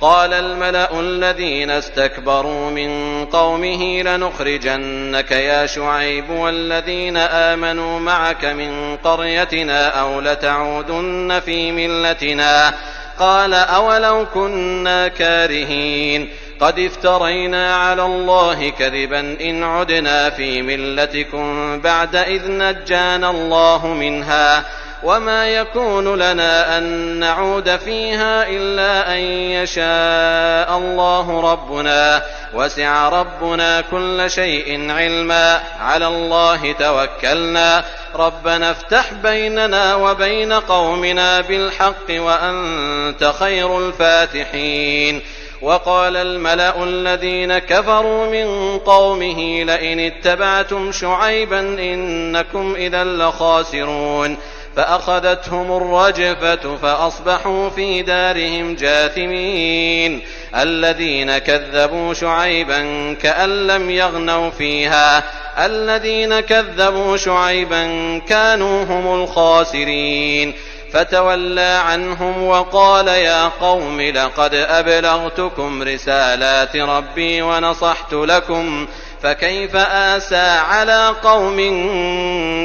قال الملأ الذين استكبروا من قومه لنخرجنك يا شعيب والذين آمنوا معك من قريتنا أو لتعودن في ملتنا. قال أولو كنا كارهين قد افترينا على الله كذبا إن عدنا في ملتكم بعد إذ نجانا الله منها وما يكون لنا أن نعود فيها إلا أن يشاء الله ربنا وسع ربنا كل شيء علما على الله توكلنا ربنا افتح بيننا وبين قومنا بالحق وأنت خير الفاتحين. وقال الملأ الذين كفروا من قومه لئن اتبعتم شعيبا إنكم إذا لخاسرون فأخذتهم الرجفة فأصبحوا في دارهم جاثمين. الذين كذبوا شعيبا كأن لم يغنوا فيها الذين كذبوا شعيبا كانوا هم الخاسرين. فتولى عنهم وقال يا قوم لقد أبلغتكم رسالات ربي ونصحت لكم فكيف آسى على قوم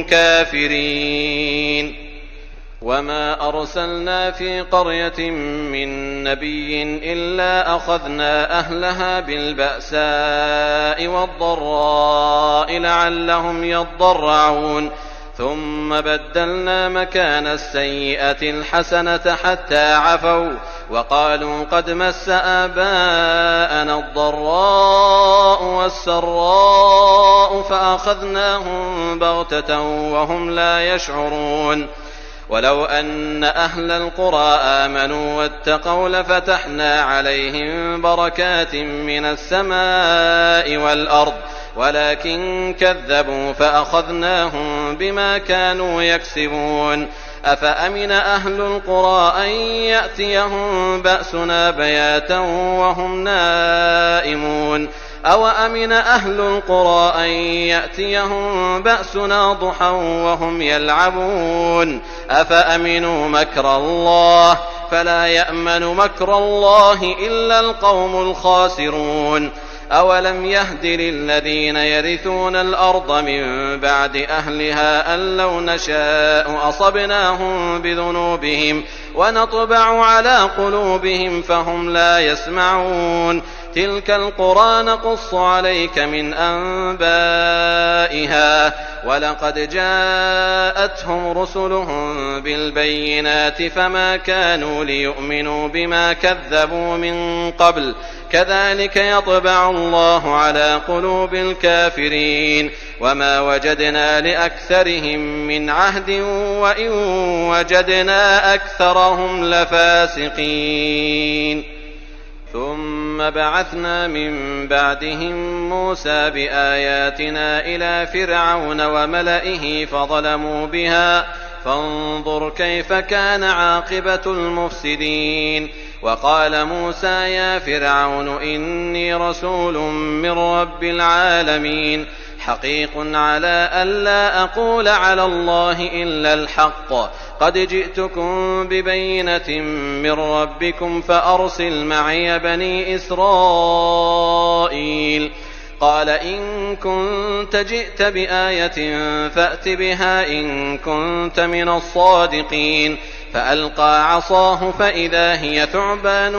كافرين. وما أرسلنا في قرية من نبي إلا أخذنا أهلها بالبأساء والضراء لعلهم يضرعون ثم بدلنا مكان السيئة الحسنة حتى عفوا وقالوا قد مس آباءنا الضراء والسراء فأخذناهم بغتة وهم لا يشعرون. ولو أن أهل القرى آمنوا واتقوا لفتحنا عليهم بركات من السماء والأرض ولكن كذبوا فأخذناهم بما كانوا يكسبون. أفأمن أهل القرى أن يأتيهم بأسنا بياتا وهم نائمون أو أمن أهل القرى أن يأتيهم بأسنا ضحى وهم يلعبون أفأمنوا مكر الله فلا يأمن مكر الله إلا القوم الخاسرون. أولم يهد للذين يرثون الأرض من بعد أهلها أن لو نشاء أصبناهم بذنوبهم ونطبع على قلوبهم فهم لا يسمعون. تلك القرى نقص عليك من أنبائها ولقد جاءتهم رسلهم بالبينات فما كانوا ليؤمنوا بما كذبوا من قبل كذلك يطبع الله على قلوب الكافرين. وما وجدنا لأكثرهم من عهد وإن وجدنا أكثرهم لفاسقين. ثم بعثنا من بعدهم موسى بآياتنا إلى فرعون وملئه فظلموا بها فانظر كيف كان عاقبة المفسدين. وقال موسى يا فرعون إني رسول من رب العالمين حقيق على ألا أقول على الله إلا الحق قد جئتكم ببينة من ربكم فأرسل معي بني إسرائيل. قال إن كنت جئت بآية فأت بها إن كنت من الصادقين. فألقى عصاه فإذا هي ثعبان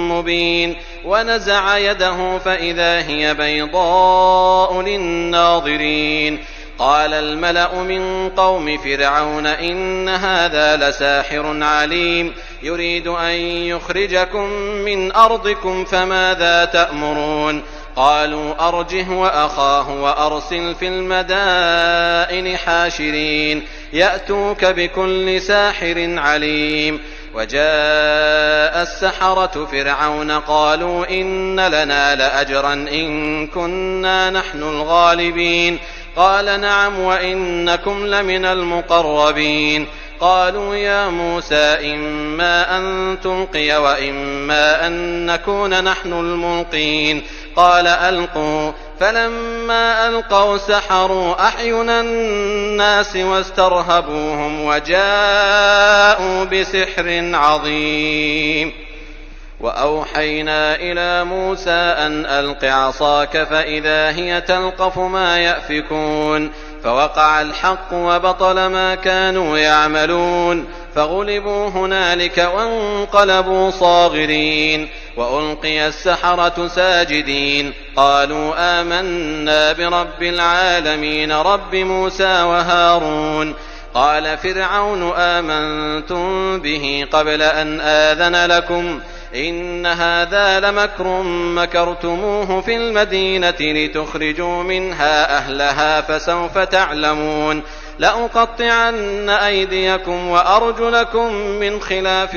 مبين ونزع يده فإذا هي بيضاء للناظرين. قال الملأ من قوم فرعون إن هذا لساحر عليم يريد أن يخرجكم من أرضكم فماذا تأمرون. قالوا أرجه وأخاه وأرسل في المدائن حاشرين يأتوك بكل ساحر عليم. وجاء السحرة فرعون قالوا إن لنا لأجرا إن كنا نحن الغالبين. قال نعم وإنكم لمن المقربين. قالوا يا موسى إما أن تلقي وإما أن نكون نحن الملقين. قال ألقوا فلما ألقوا سحروا أعين الناس واسترهبوهم وجاءوا بسحر عظيم. وأوحينا إلى موسى أن ألق عصاك فإذا هي تلقف ما يأفكون فوقع الحق وبطل ما كانوا يعملون فغلبوا هنالك وانقلبوا صاغرين وألقي السحرة ساجدين قالوا آمنا برب العالمين رب موسى وهارون قال فرعون آمنتم به قبل أن آذن لكم إن هذا لمكر مكرتموه في المدينة لتخرجوا منها أهلها فسوف تعلمون لأقطعن أيديكم وأرجلكم من خلاف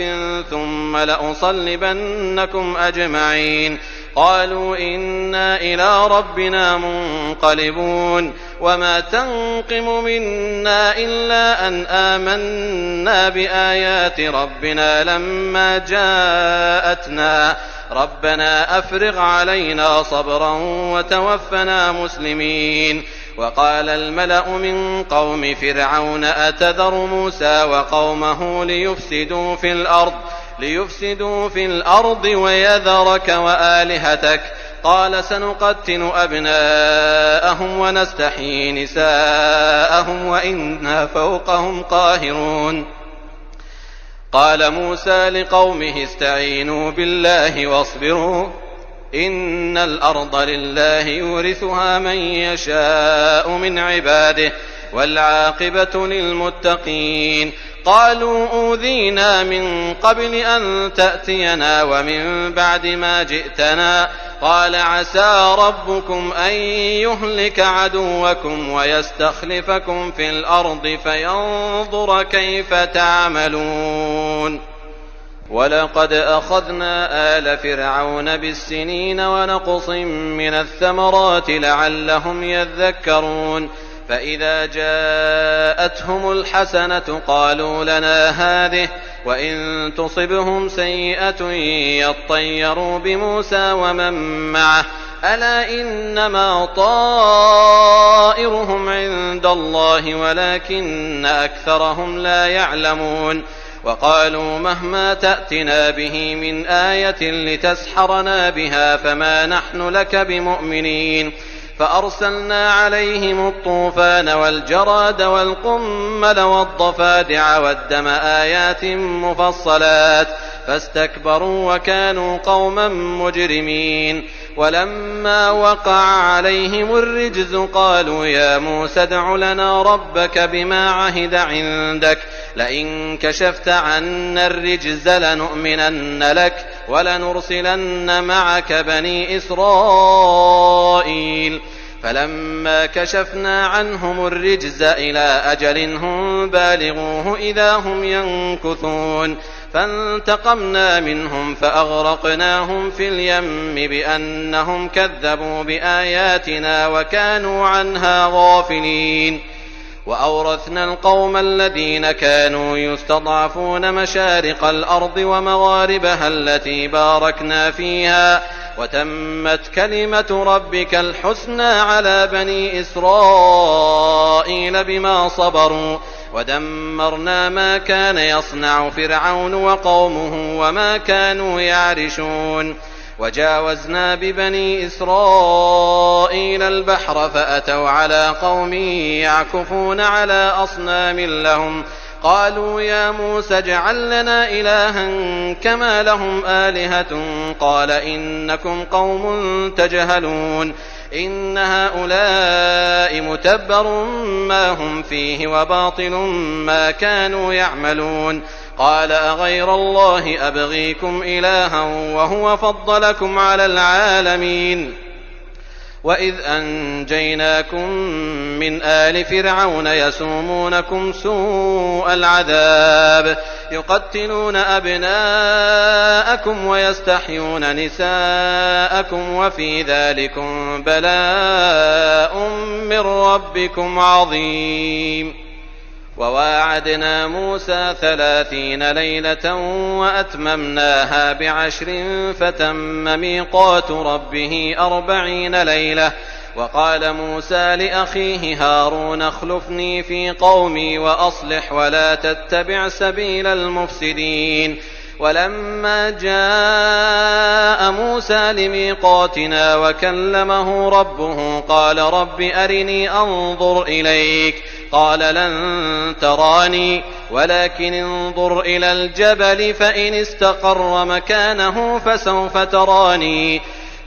ثم لأصلبنكم أجمعين قالوا إنا إلى ربنا منقلبون وما تنقم منا إلا أن آمنا بآيات ربنا لما جاءتنا ربنا أفرغ علينا صبرا وتوفنا مسلمين وقال الملأ من قوم فرعون أتذر موسى وقومه ليفسدوا في الأرض ويذرك وآلهتك قال سنقتل أبناءهم ونستحيي نساءهم وإنا فوقهم قاهرون قال موسى لقومه استعينوا بالله واصبروا إن الأرض لله يورثها من يشاء من عباده والعاقبة للمتقين قالوا أوذينا من قبل أن تأتينا ومن بعد ما جئتنا قال عسى ربكم أن يهلك عدوكم ويستخلفكم في الأرض فينظر كيف تعملون ولقد أخذنا آل فرعون بالسنين ونقص من الثمرات لعلهم يذكرون فإذا جاءتهم الحسنة قالوا لنا هذه وإن تصبهم سيئة يطيروا بموسى ومن معه ألا إنما طائرهم عند الله ولكن أكثرهم لا يعلمون وقالوا مهما تأتنا به من آية لتسحرنا بها فما نحن لك بمؤمنين فأرسلنا عليهم الطوفان والجراد والقمل والضفادع والدم آيات مفصلات فاستكبروا وكانوا قوما مجرمين ولما وقع عليهم الرجز قالوا يا موسى ادع لنا ربك بما عهد عندك لئن كشفت عنا الرجز لنؤمنن لك ولنرسلن معك بني إسرائيل فلما كشفنا عنهم الرجز إلى أجل هم بالغوه إذا هم ينكثون فانتقمنا منهم فأغرقناهم في اليم بأنهم كذبوا بآياتنا وكانوا عنها غافلين وأورثنا القوم الذين كانوا يستضعفون مشارق الأرض ومغاربها التي باركنا فيها وتمت كلمة ربك الحسنى على بني إسرائيل بما صبروا ودمرنا ما كان يصنع فرعون وقومه وما كانوا يعرشون وجاوزنا ببني إسرائيل البحر فأتوا على قوم يعكفون على أصنام لهم قالوا يا موسى اجعل لنا إلها كما لهم آلهة قال إنكم قوم تجهلون إن هؤلاء متبر ما هم فيه وباطل ما كانوا يعملون قال أغير الله أبغيكم إلها وهو فضلكم على العالمين وإذ أنجيناكم من آل فرعون يسومونكم سوء العذاب يقتلون أبناءكم ويستحيون نساءكم وفي ذلكم بلاء من ربكم عظيم وواعدنا موسى 30 ليلة وأتممناها ب10 فتم ميقات ربه 40 ليلة وقال موسى لأخيه هارون اخلفني في قومي وأصلح ولا تتبع سبيل المفسدين ولما جاء موسى لميقاتنا وكلمه ربه قال رب أرني أنظر إليك قال لن تراني ولكن انظر إلى الجبل فإن استقر مكانه فسوف تراني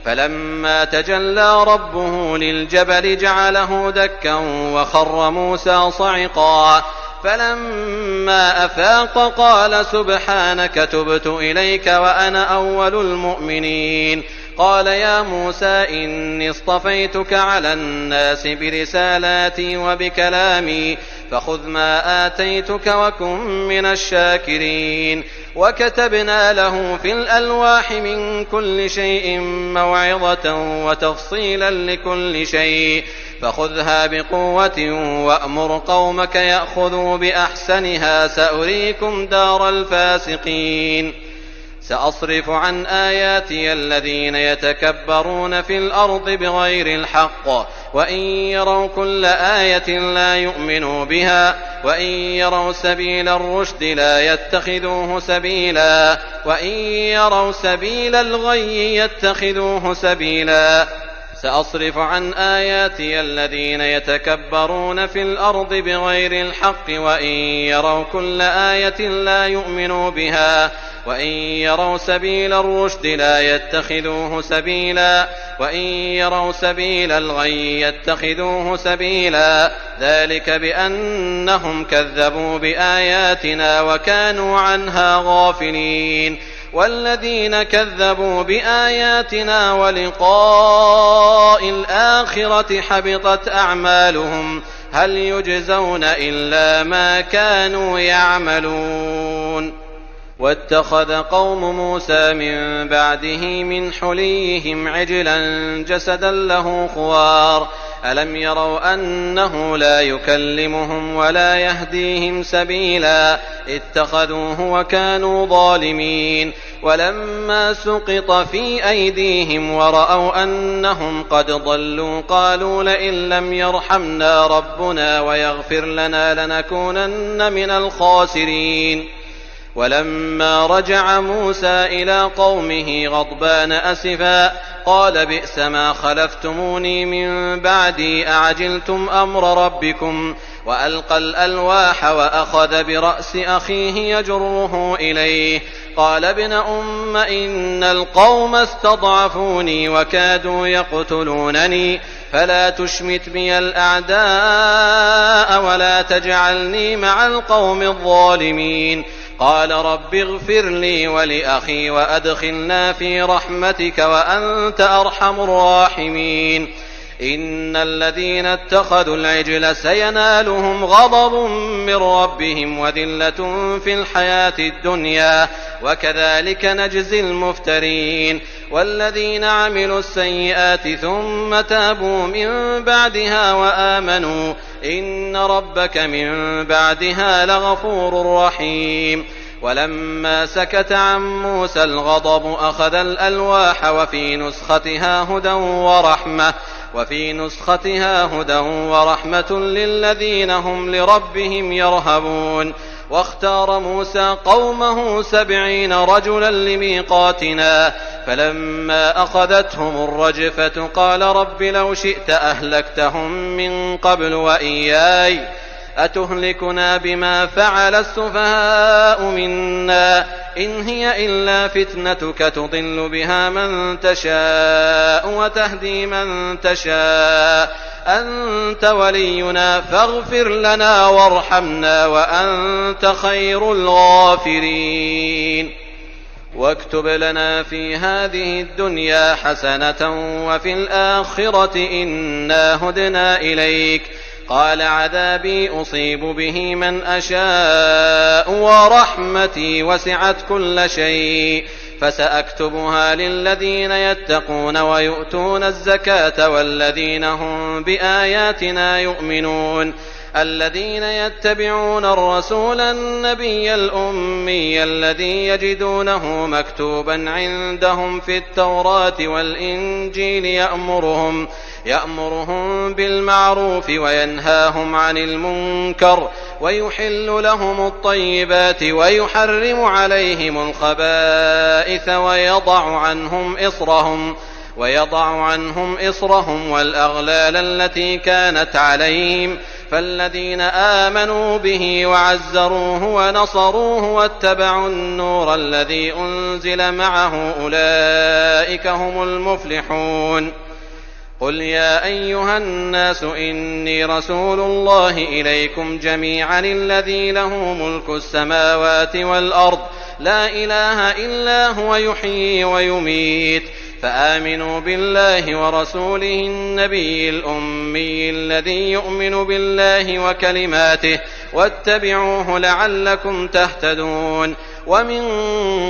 فلما تجلى ربه للجبل جعله دكا وخر موسى صعقا فلما أفاق قال سبحانك تبت إليك وأنا أول المؤمنين قال يا موسى إني اصطفيتك على الناس برسالاتي وبكلامي فخذ ما آتيتك وكن من الشاكرين وكتبنا له في الألواح من كل شيء موعظة وتفصيلا لكل شيء فخذها بقوة وأمر قومك يأخذوا بأحسنها سأريكم دار الفاسقين سأصرف عن آياتي الذين يتكبرون في الأرض بغير الحق وإن يروا كل آية لا يؤمنوا بها وإن يروا سبيل الرشد لا يتخذوه سبيلا وإن يروا سبيل الغي يتخذوه سبيلا سأصرف عن آياتي الذين يتكبرون في الأرض بغير الحق وإن يروا كل آية لا يؤمنوا بها وإن يروا سبيل الرشد لا يتخذوه سبيلا وإن يروا سبيل الغي يتخذوه سبيلا ذلك بأنهم كذبوا بآياتنا وكانوا عنها غافلين والذين كذبوا بآياتنا ولقاء الآخرة حبطت أعمالهم هل يجزون إلا ما كانوا يعملون واتخذ قوم موسى من بعده من حليهم عجلا جسدا له خوار ألم يروا أنه لا يكلمهم ولا يهديهم سبيلا اتخذوه وكانوا ظالمين ولما سقط في أيديهم ورأوا أنهم قد ضلوا قالوا لئن لم يرحمنا ربنا ويغفر لنا لنكونن من الخاسرين ولما رجع موسى إلى قومه غضبان أسفا قال بئس ما خلفتموني من بعدي أعجلتم أمر ربكم وألقى الألواح وأخذ برأس أخيه يجره إليه قال ابن أم إن القوم استضعفوني وكادوا يقتلونني فلا تشمت بي الأعداء ولا تجعلني مع القوم الظالمين قال رب اغفر لي ولأخي وأدخلنا في رحمتك وأنت أرحم الراحمين إن الذين اتخذوا العجل سينالهم غضب من ربهم وذلة في الحياة الدنيا وكذلك نجزي المفترين والذين عملوا السيئات ثم تابوا من بعدها وآمنوا إن ربك من بعدها لغفور رحيم ولما سكت عن موسى الغضب أخذ الألواح وفي نسختها هدى ورحمة للذين هم لربهم يرهبون واختار موسى قومه 70 رجلا لميقاتنا فلما أخذتهم الرجفة قال رب لو شئت أهلكتهم من قبل وإياي أتهلكنا بما فعل السفهاء منا إن هي إلا فتنتك تضل بها من تشاء وتهدي من تشاء أنت ولينا فاغفر لنا وارحمنا وأنت خير الغافرين واكتب لنا في هذه الدنيا حسنة وفي الآخرة إنا هدنا إليك قال عذابي أصيب به من أشاء ورحمتي وسعت كل شيء فسأكتبها للذين يتقون ويؤتون الزكاة والذين هم بآياتنا يؤمنون الذين يتبعون الرسول النبي الأمي الذي يجدونه مكتوبا عندهم في التوراة والإنجيل يأمرهم بالمعروف وينهاهم عن المنكر ويحل لهم الطيبات ويحرم عليهم الخبائث ويضع عنهم إصرهم والأغلال التي كانت عليهم فالذين آمنوا به وعزروه ونصروه واتبعوا النور الذي أنزل معه أولئك هم المفلحون. قل يا أيها الناس إني رسول الله إليكم جميعا الذي له ملك السماوات والأرض لا إله إلا هو يحيي ويميت فآمنوا بالله ورسوله النبي الأمي الذي يؤمن بالله وكلماته واتبعوه لعلكم تهتدون. ومن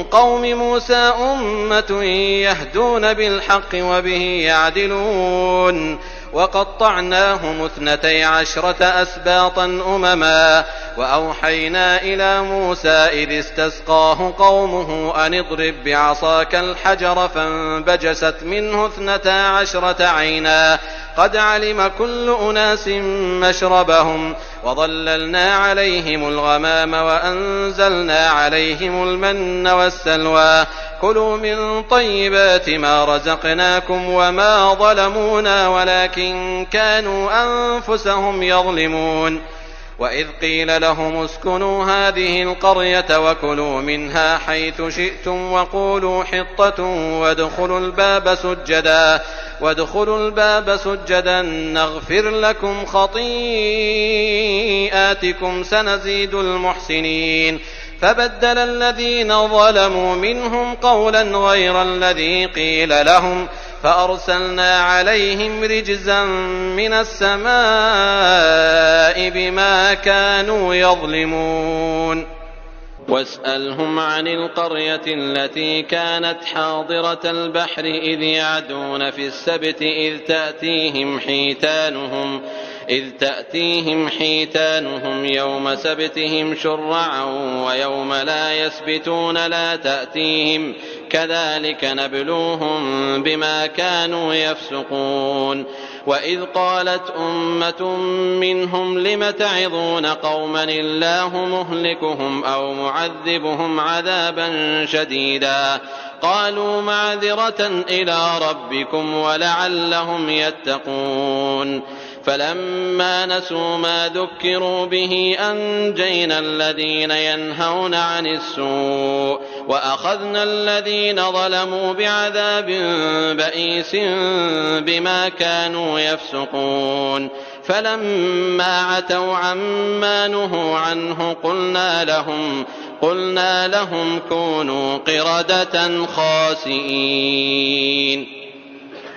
قوم موسى أمة يهدون بالحق وبه يعدلون وقطعناهم 12 أسباطا أمما وأوحينا إلى موسى إذ استسقاه قومه أن اضرب بعصاك الحجر فانبجست منه 12 عينا قد علم كل أناس مشربهم وظللنا عليهم الغمام وأنزلنا عليهم المن والسلوى كلوا من طيبات ما رزقناكم وما ظلمونا ولكن كانوا أنفسهم يظلمون. وإذ قيل لهم اسكنوا هذه القرية وكلوا منها حيث شئتم وقولوا حطة وادخلوا الباب سجدا نغفر لكم خطيئاتكم سنزيد المحسنين. فبدل الذين ظلموا منهم قولا غير الذي قيل لهم فأرسلنا عليهم رجزا من السماء بما كانوا يظلمون. واسألهم عن القرية التي كانت حاضرة البحر إذ يعدون في السبت إذ تأتيهم حيتانهم يوم سبتهم شرعا ويوم لا يسبتون لا تأتيهم كذلك نبلوهم بما كانوا يفسقون. وإذ قالت أمة منهم لم تعظون قوما الله مهلكهم أو معذبهم عذابا شديدا قالوا معذرة إلى ربكم ولعلهم يتقون. فلما نسوا ما ذكروا به أنجينا الذين ينهون عن السوء وأخذنا الذين ظلموا بعذاب بئيس بما كانوا يفسقون. فلما عتوا عما نهوا عنه قلنا لهم كونوا قردة خاسئين.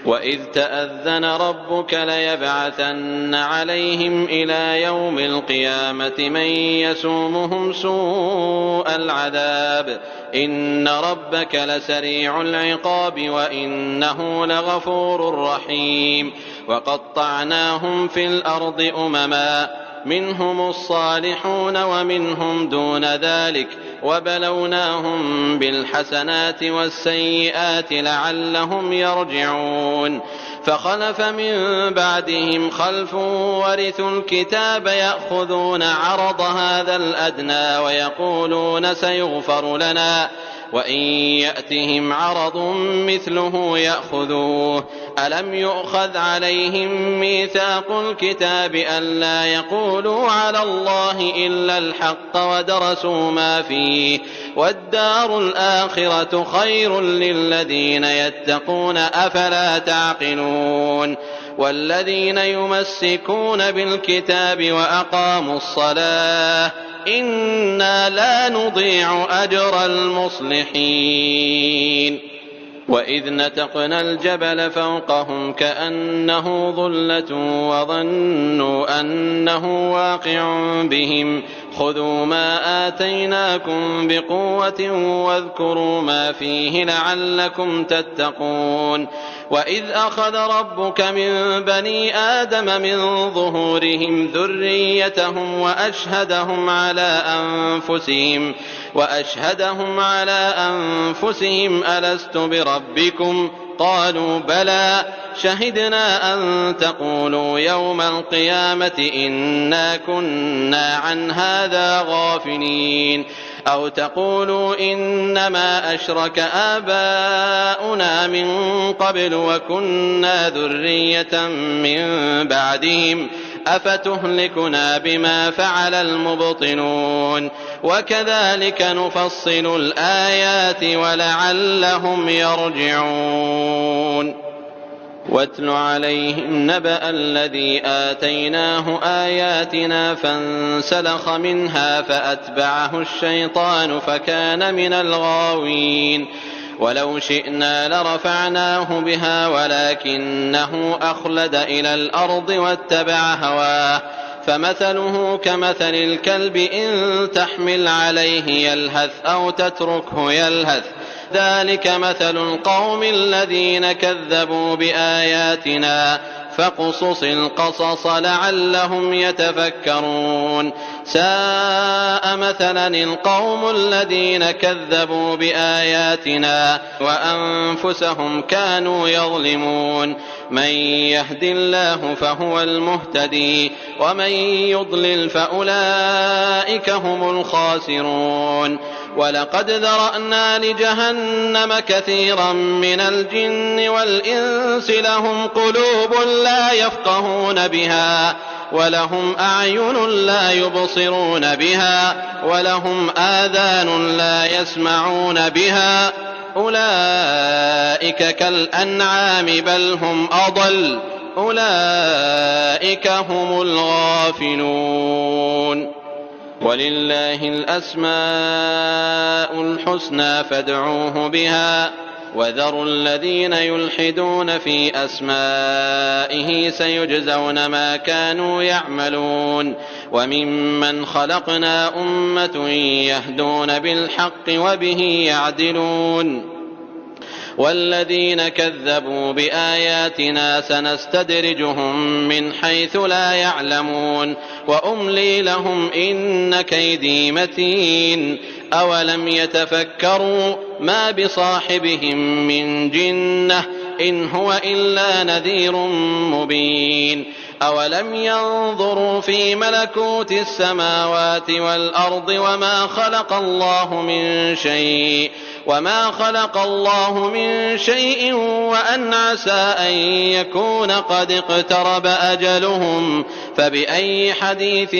وإذ تأذن ربك ليبعثن عليهم إلى يوم القيامة من يسومهم سوء العذاب إن ربك لسريع العقاب وإنه لغفور رحيم. وقطعناهم في الأرض أمما منهم الصالحون ومنهم دون ذلك وبلوناهم بالحسنات والسيئات لعلهم يرجعون. فخلف من بعدهم خلف ورثوا الكتاب يأخذون عرض هذا الأدنى ويقولون سيغفر لنا وإن يأتهم عرض مثله يأخذوه. ألم يؤخذ عليهم ميثاق الكتاب ألا يقولوا على الله إلا الحق ودرسوا ما فيه والدار الآخرة خير للذين يتقون أفلا تعقلون. والذين يمسكون بالكتاب وأقاموا الصلاة إنا لا نضيع أجر المصلحين. وإذ نتقنا الجبل فوقهم كأنه ظلة وظنوا أنه واقع بهم خذوا ما آتيناكم بقوة واذكروا ما فيه لعلكم تتقون. وإذ أخذ ربك من بني آدم من ظهورهم ذريتهم وأشهدهم على أنفسهم ألست بربكم قالوا بلى شهدنا أن تقولوا يوم القيامة إنا كنا عن هذا غافلين أو تقولوا إنما أشرك آباؤنا من قبل وكنا ذرية من بعدهم أفتهلكنا بما فعل المبطلون وكذلك نفصل الآيات ولعلهم يرجعون واتل عليهم نبأ الذي آتيناه آياتنا فانسلخ منها فأتبعه الشيطان فكان من الغاوين ولو شئنا لرفعناه بها ولكنه أخلد إلى الأرض واتبع هواه فمثله كمثل الكلب إن تحمل عليه يلهث أو تتركه يلهث ذلك مثل القوم الذين كذبوا بآياتنا فاقصص القصص لعلهم يتفكرون ساء مثلا القوم الذين كذبوا بآياتنا وأنفسهم كانوا يظلمون من يهد الله فهو المهتدي ومن يضلل فأولئك هم الخاسرون ولقد ذرأنا لجهنم كثيرا من الجن والإنس لهم قلوب لا يفقهون بها ولهم أعين لا يبصرون بها ولهم آذان لا يسمعون بها أولئك كالأنعام بل هم أضل أولئك هم الغافلون ولله الأسماء الحسنى فادعوه بها وذروا الذين يلحدون في أسمائه سيجزون ما كانوا يعملون وممن خلقنا أمة يهدون بالحق وبه يعدلون والذين كذبوا بآياتنا سنستدرجهم من حيث لا يعلمون وأملي لهم إن كيدي متين أولم يتفكروا ما بصاحبهم من جنة إن هو إلا نذير مبين أولم ينظروا في ملكوت السماوات والأرض وما خلق الله من شيء وأن عسى أن يكون قد اقترب أجلهم فبأي حديث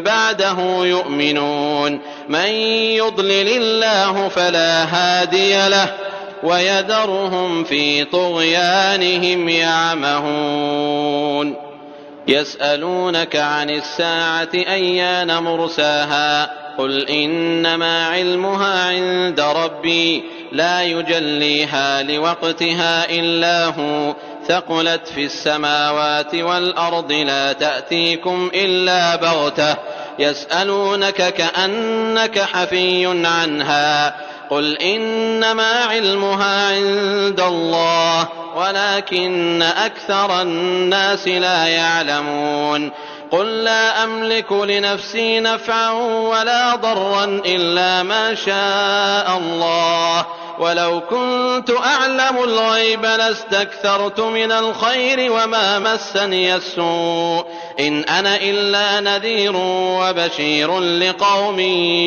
بعده يؤمنون من يضلل الله فلا هادي له ويذرهم في طغيانهم يعمهون يسألونك عن الساعة أيان مرساها قل إنما علمها عند ربي لا يجليها لوقتها إلا هو ثقلت في السماوات والأرض لا تأتيكم إلا بغتة يسألونك كأنك حفي عنها قل إنما علمها عند الله ولكن أكثر الناس لا يعلمون قل لا أملك لنفسي نفعا ولا ضرا إلا ما شاء الله ولو كنت أعلم الغيب لاستكثرت من الخير وما مسني السوء إن أنا إلا نذير وبشير لقوم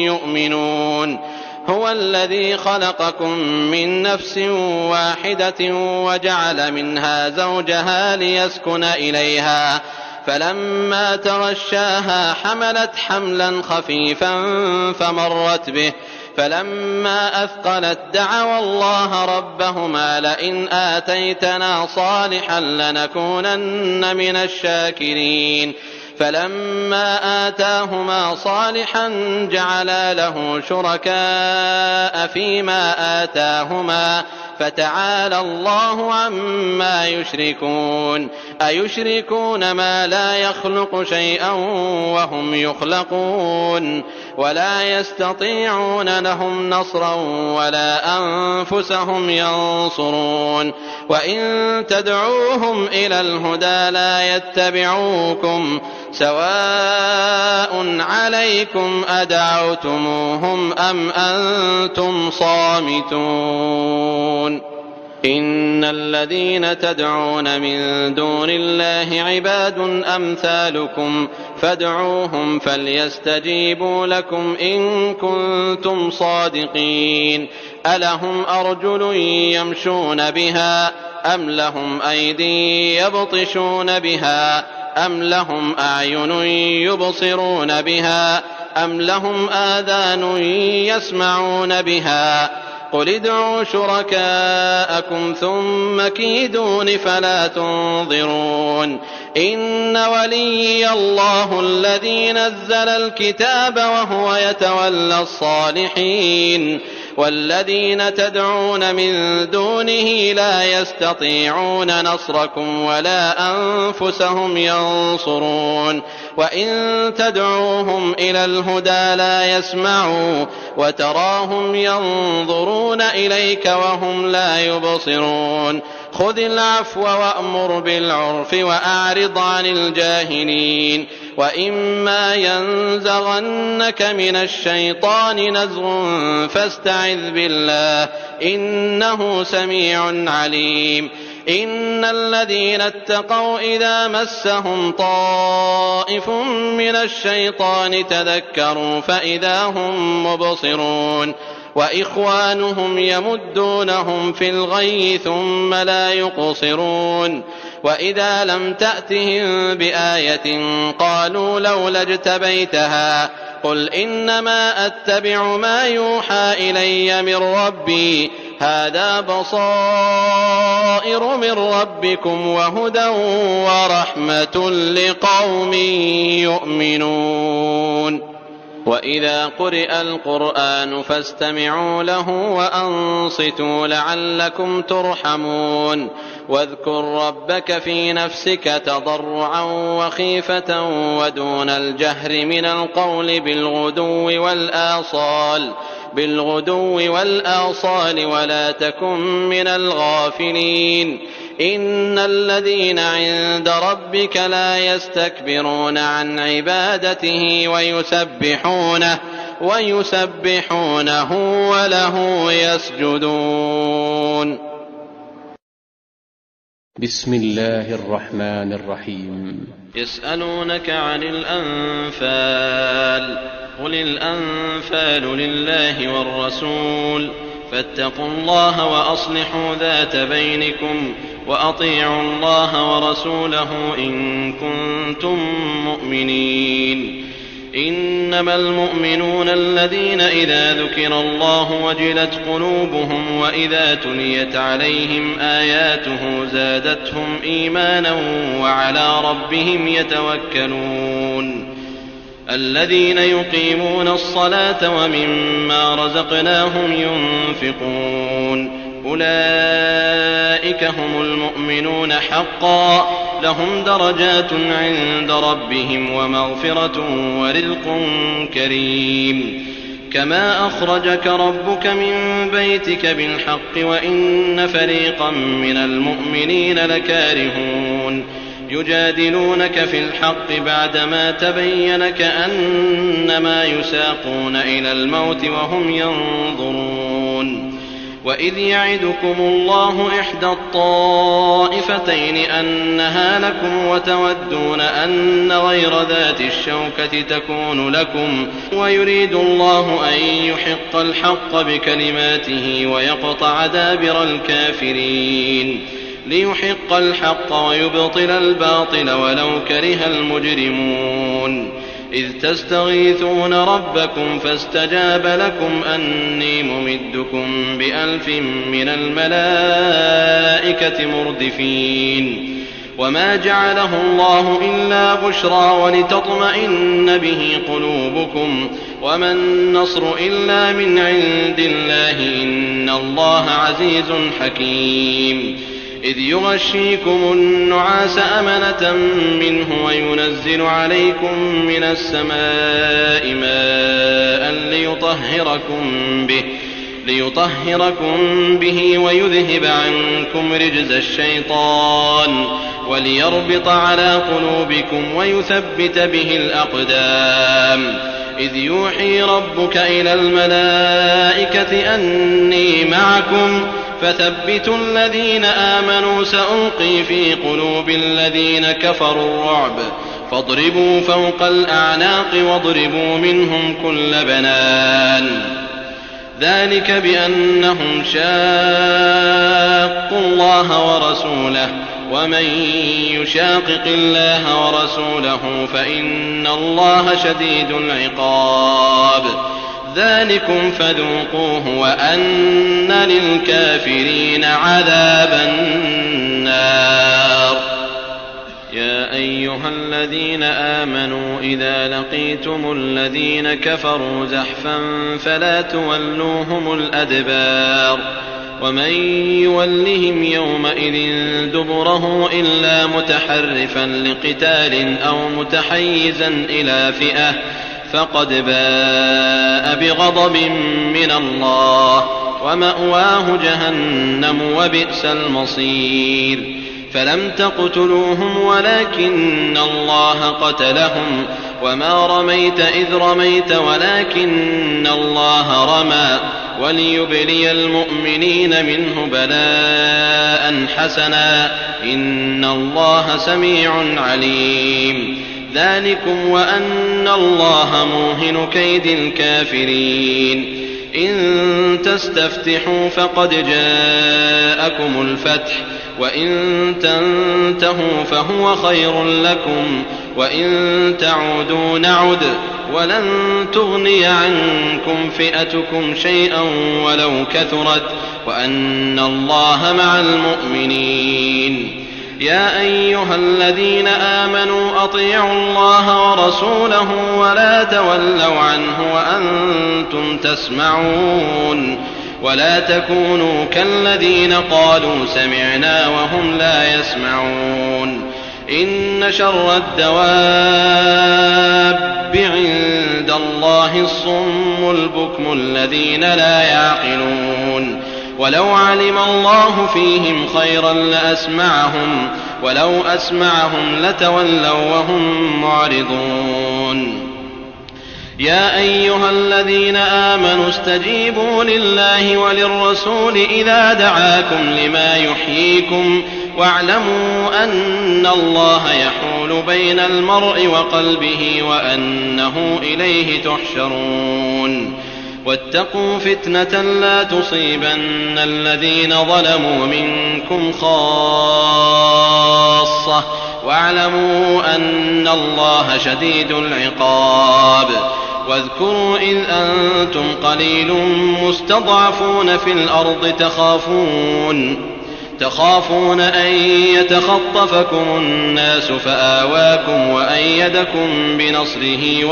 يؤمنون هو الذي خلقكم من نفس واحدة وجعل منها زوجها ليسكن إليها فلما تغشاها حملت حملا خفيفا فمرت به فلما أثقلت دعوا الله ربهما لئن آتيتنا صالحا لنكونن من الشاكرين فلما آتاهما صالحا جعلا له شركاء فيما آتاهما فتعالى الله عما يشركون أيشركون ما لا يخلق شيئا وهم يخلقون ولا يستطيعون لهم نصرا ولا أنفسهم ينصرون وإن تدعوهم إلى الهدى لا يتبعوكم سواء عليكم أدعوتموهم أم أنتم صامتون إن الذين تدعون من دون الله عباد أمثالكم فادعوهم فليستجيبوا لكم إن كنتم صادقين ألهم أرجل يمشون بها أم لهم أيدي يبطشون بها أم لهم أعين يبصرون بها أم لهم آذان يسمعون بها قل ادعوا شركاءكم ثم كيدون فلا تنظرون إن وليي الله الذي نزل الكتاب وهو يتولى الصالحين والذين تدعون من دونه لا يستطيعون نصركم ولا أنفسهم ينصرون وإن تدعوهم إلى الهدى لا يسمعوا وتراهم ينظرون إليك وهم لا يبصرون خذ العفو وأمر بالعرف وأعرض عن الجاهلين وإما ينزغنك من الشيطان نزغ فاستعذ بالله إنه سميع عليم إن الذين اتقوا إذا مسهم طائف من الشيطان تذكروا فإذا هم مبصرون وإخوانهم يمدونهم في الغي ثم لا يقصرون وإذا لم تأتهم بآية قالوا لولا اجتبيتها قل إنما أتبع ما يوحى إلي من ربي هذا بصائر من ربكم وهدى ورحمة لقوم يؤمنون وإذا قرئ القرآن فاستمعوا له وأنصتوا لعلكم ترحمون واذكر ربك في نفسك تضرعا وخيفة ودون الجهر من القول بالغدو والآصال ولا تكن من الغافلين إن الذين عند ربك لا يستكبرون عن عبادته ويسبحونه وله يسجدون. بسم الله الرحمن الرحيم. يسألونك عن الأنفال قل الأنفال لله والرسول فاتقوا الله وأصلحوا ذات بينكم وأطيعوا الله ورسوله إن كنتم مؤمنين. إنما المؤمنون الذين إذا ذكر الله وجلت قلوبهم وإذا تليت عليهم آياته زادتهم إيمانا وعلى ربهم يتوكلون. الذين يقيمون الصلاة ومما رزقناهم ينفقون أولئك هم المؤمنون حقا لهم درجات عند ربهم ومغفرة ورزق كريم. كما أخرجك ربك من بيتك بالحق وإن فريقا من المؤمنين لكارهون يجادلونك في الحق بعدما تبين كأنما يساقون إلى الموت وهم ينظرون. وإذ يعدكم الله إحدى الطائفتين أنها لكم وتودون أن غير ذات الشوكة تكون لكم ويريد الله أن يحق الحق بكلماته ويقطع دابر الكافرين ليحق الحق ويبطل الباطل ولو كره المجرمون. إذ تستغيثون ربكم فاستجاب لكم أني ممدكم ب1000 من الملائكة مردفين. وما جعله الله إلا بشرى ولتطمئن به قلوبكم وما النصر إلا من عند الله إن الله عزيز حكيم. إذ يغشيكم النعاس أمنة منه وينزل عليكم من السماء ماء ليطهركم به ويذهب عنكم رجز الشيطان وليربط على قلوبكم ويثبت به الأقدام. إذ يوحي ربك إلى الملائكة أني معكم فثبتوا الذين آمنوا سألقي في قلوب الذين كفروا الرعب فاضربوا فوق الأعناق واضربوا منهم كل بنان ذلك بأنهم شاقوا الله ورسوله ومن يشاقق الله ورسوله فإن الله شديد العقاب ذلكم فذوقوه وأن للكافرين عذاب النار. يا أيها الذين آمنوا إذا لقيتم الذين كفروا زحفا فلا تولوهم الأدبار ومن يولهم يومئذ دبره إلا متحرفا لقتال أو متحيزا إلى فئة فقد باء بغضب من الله ومأواه جهنم وبئس المصير. فلم تقتلوهم ولكن الله قتلهم وما رميت إذ رميت ولكن الله رمى وليبلي المؤمنين منه بلاء حسنا إن الله سميع عليم. ذلكم وأن الله موهن كيد الكافرين. إن تستفتحوا فقد جاءكم الفتح وإن تنتهوا فهو خير لكم وإن تعودوا نعد ولن تغني عنكم فئتكم شيئا ولو كثرت وأن الله مع المؤمنين. يا أيها الذين آمنوا أطيعوا الله ورسوله ولا تولوا عنه وأنتم تسمعون ولا تكونوا كالذين قالوا سمعنا وهم لا يسمعون. إن شر الدواب عند الله الصم البكم الذين لا يعقلون. ولو علم الله فيهم خيرا لأسمعهم ولو أسمعهم لتولوا وهم معرضون. يا أيها الذين آمنوا استجيبوا لله وللرسول إذا دعاكم لما يحييكم واعلموا أن الله يحول بين المرء وقلبه وأنه إليه تحشرون. واتقوا فتنة لا تصيبن الذين ظلموا منكم خاصة واعلموا أن الله شديد العقاب. واذكروا إذ أنتم قليل مستضعفون في الأرض تخافون أن يتخطفكم الناس فآواكم وأيدكم بنصره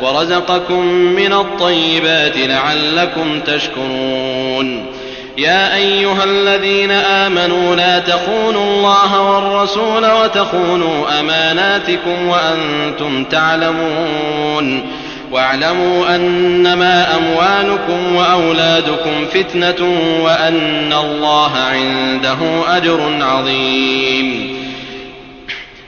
ورزقكم من الطيبات لعلكم تشكرون. يا أيها الذين آمنوا لا تخونوا الله والرسول وتخونوا أماناتكم وأنتم تعلمون واعلموا أنما أموالكم وأولادكم فتنة وأن الله عنده أجر عظيم.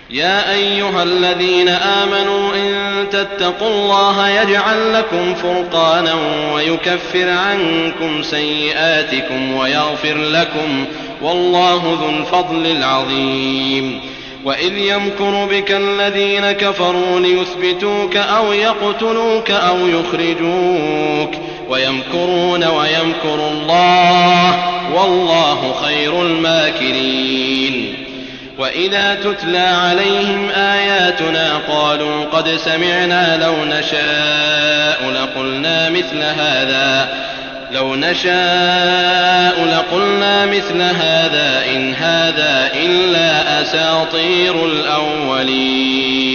يا أيها الذين آمنوا إن تتقوا الله يجعل لكم فرقانا ويكفر عنكم سيئاتكم ويغفر لكم والله ذو الفضل العظيم. وإذ يمكر بك الذين كفروا ليثبتوك أو يقتلوك أو يخرجوك ويمكرون ويمكر الله والله خير الماكرين. وإذا تتلى عليهم آياتنا قالوا قد سمعنا لو نشاء لقلنا مثل هذا إن هذا إلا أساطير الأولين.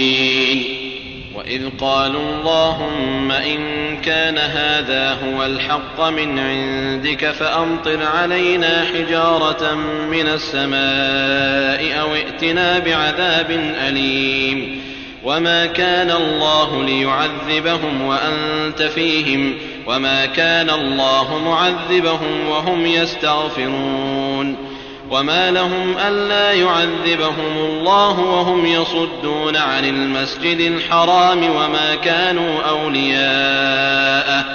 وإذ قالوا اللهم إن كان هذا هو الحق من عندك فأمطر علينا حجارة من السماء أو ائتنا بعذاب أليم. وما كان الله ليعذبهم وأنت فيهم وما كان الله معذبهم وهم يستغفرون. وما لهم ألا يعذبهم الله وهم يصدون عن المسجد الحرام وما كانوا أولياءه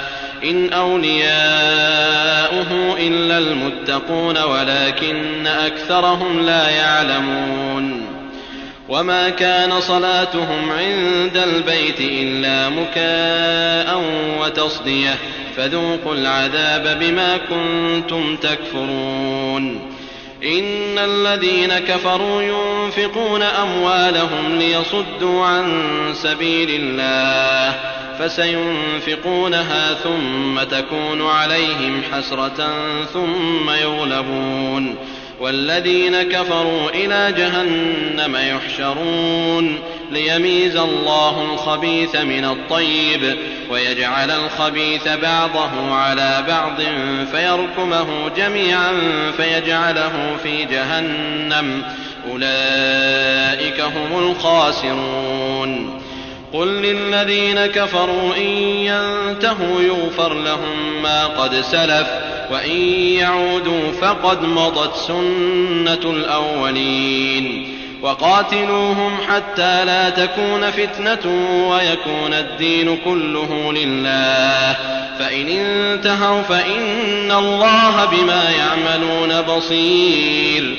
إن أولياؤه إلا المتقون ولكن أكثرهم لا يعلمون وما كان صلاتهم عند البيت إلا مكاء وتصدية فذوقوا العذاب بما كنتم تكفرون إن الذين كفروا ينفقون أموالهم ليصدوا عن سبيل الله فسينفقونها ثم تكون عليهم حسرة ثم يغلبون والذين كفروا إلى جهنم يحشرون ليميز الله الخبيث من الطيب ويجعل الخبيث بعضه على بعض فيركمه جميعا فيجعله في جهنم أولئك هم الخاسرون قل للذين كفروا إن ينتهوا يغفر لهم ما قد سلف وإن يعودوا فقد مضت سنة الأولين وقاتلوهم حتى لا تكون فتنة ويكون الدين كله لله فإن انتهوا فإن الله بما يعملون بصير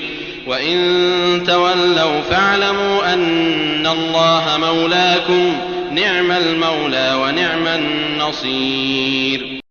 وإن تولوا فاعلموا أن الله مولاكم نعم المولى ونعم النصير